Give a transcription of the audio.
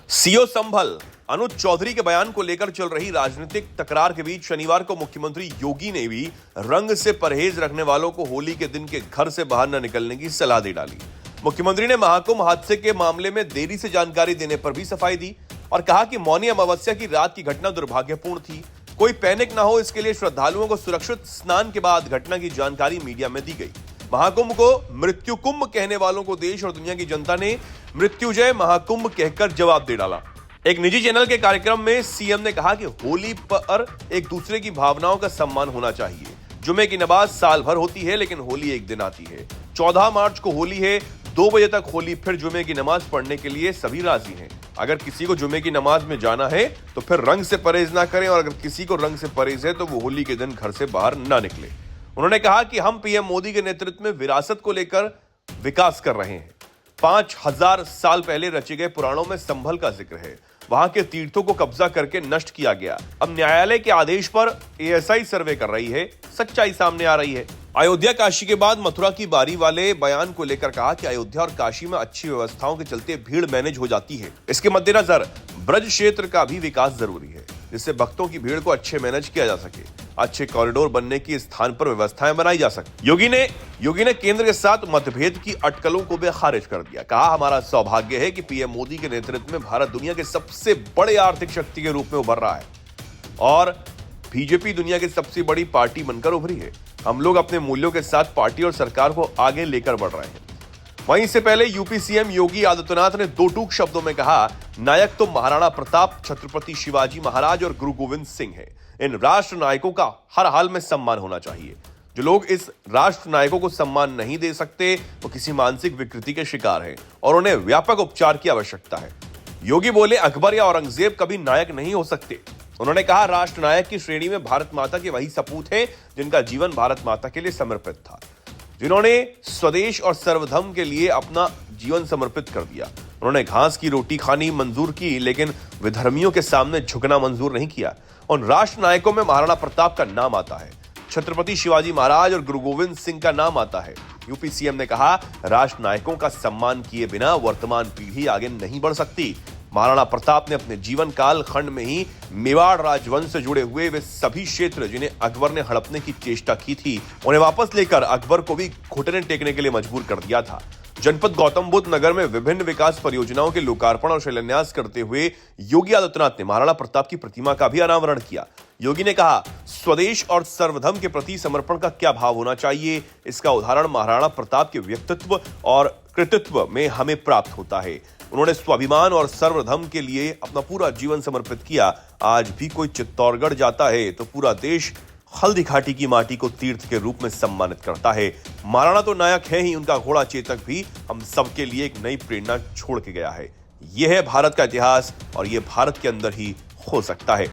CO संभल अनुज चौधरी के बयान को लेकर चल रही राजनीतिक तकरार के बीच शनिवार को मुख्यमंत्री योगी ने भी रंग से परहेज रखने वालों को होली के दिन के घर से बाहर न निकलने की सलाह दे डाली। मुख्यमंत्री ने महाकुंभ हादसे के मामले में देरी से जानकारी देने पर भी सफाई दी और कहा कि मौनी अमावस्या की रात की घटना दुर्भाग्यपूर्ण थी। कोई पैनिक ना हो, इसके लिए श्रद्धालुओं को सुरक्षित स्नान के बाद घटना की जानकारी मीडिया में दी गई। महाकुंभ को मृत्यु कुंभ कहने वालों को देश और दुनिया की जनता ने मृत्युजय महाकुंभ कहकर जवाब दे डाला। एक निजी चैनल के कार्यक्रम में सीएम ने कहा कि होली पर एक दूसरे की भावनाओं का सम्मान होना चाहिए। जुमे की नमाज साल भर होती है, लेकिन होली एक दिन आती है। 14 मार्च को होली है, 2 बजे तक होली, फिर जुमे की नमाज पढ़ने के लिए सभी राजी हैं। अगर किसी को जुमे की नमाज में जाना है तो फिर रंग से परहेज ना करें, और अगर किसी को रंग से परहेज है तो वो होली के दिन घर से बाहर ना निकले। उन्होंने कहा कि हम पीएम मोदी के नेतृत्व में विरासत को लेकर विकास कर रहे हैं। 5000 साल पहले रचे गए पुराणों में संभल का जिक्र है। वहां के तीर्थों को कब्जा करके नष्ट किया गया। अब न्यायालय के आदेश पर एएसआई सर्वे कर रही है, सच्चाई सामने आ रही है। अयोध्या काशी के बाद मथुरा की बारी वाले बयान को लेकर कहा कि अयोध्या और काशी में अच्छी व्यवस्थाओं के चलते भीड़ मैनेज हो जाती है। इसके मद्देनजर ब्रज क्षेत्र का भी विकास जरूरी है, जिससे भक्तों की भीड़ को अच्छे मैनेज किया जा सके। अच्छे कॉरिडोर बनने की स्थान पर व्यवस्थाएं बनाई जा सके। योगी ने केंद्र के साथ मतभेद की अटकलों को भी खारिज कर दिया। कहा, हमारा सौभाग्य है कि पीएम मोदी के नेतृत्व में भारत दुनिया के सबसे बड़े आर्थिक शक्ति के रूप में उभर रहा है और बीजेपी दुनिया की सबसे बड़ी पार्टी बनकर उभरी है। हम लोग अपने मूल्यों के साथ पार्टी और सरकार को आगे लेकर बढ़ रहे हैं। वहीं इससे पहले यूपी सीएम योगी आदित्यनाथ ने दो टूक शब्दों में कहा, नायक तो महाराणा प्रताप, छत्रपति शिवाजी महाराज और गुरु गोविंद सिंह है। इन राष्ट्र नायकों का हर हाल में सम्मान होना चाहिए। जो लोग इस राष्ट्र नायकों को सम्मान नहीं दे सकते वो किसी मानसिक विकृति के शिकार हैं और उन्हें व्यापक उपचार की आवश्यकता है। योगी बोले, अकबर या औरंगजेब कभी नायक नहीं हो सकते। उन्होंने कहा, राष्ट्र नायक की श्रेणी में भारत माता के वही सपूत हैं जिनका जीवन भारत माता के लिए समर्पित था, जिन्होंने स्वदेश और सर्वधर्म के लिए अपना जीवन समर्पित कर दिया। उन्होंने घास की रोटी खानी मंजूर की, लेकिन विधर्मियों के सामने झुकना मंजूर नहीं किया। उन राष्ट्र नायकों में महाराणा प्रताप का नाम आता है, छत्रपति शिवाजी महाराज और गुरु गोविंद सिंह का नाम आता है। यूपी सीएम ने कहा, राष्ट्र नायकों का सम्मान किए बिना वर्तमान पीढ़ी आगे नहीं बढ़ सकती। महाराणा प्रताप ने अपने जीवन काल खंड में ही मेवाड़ राजवंश से जुड़े हुए वे सभी क्षेत्र जिन्हें अकबर ने हड़पने की चेष्टा की थी, उन्हें वापस लेकर अकबर को भी घुटने टेकने के लिए मजबूर कर दिया था। जनपद गौतम बुद्ध नगर में विभिन्न विकास परियोजनाओं के लोकार्पण और शिलान्यास करते हुए योगी आदित्यनाथ ने महाराणा प्रताप की प्रतिमा का भी अनावरण किया। योगी ने कहा, स्वदेश और सर्वधर्म के प्रति समर्पण का क्या भाव होना चाहिए, इसका उदाहरण महाराणा प्रताप के व्यक्तित्व और कृतित्व में हमें प्राप्त होता है। उन्होंने स्वाभिमान और सर्वधर्म के लिए अपना पूरा जीवन समर्पित किया। आज भी कोई चित्तौड़गढ़ जाता है तो पूरा देश हल्दी घाटी की माटी को तीर्थ के रूप में सम्मानित करता है। महाराणा तो नायक है ही, उनका घोड़ा चेतक भी हम सबके लिए एक नई प्रेरणा छोड़ के गया है। यह है भारत का इतिहास और यह भारत के अंदर ही हो सकता है।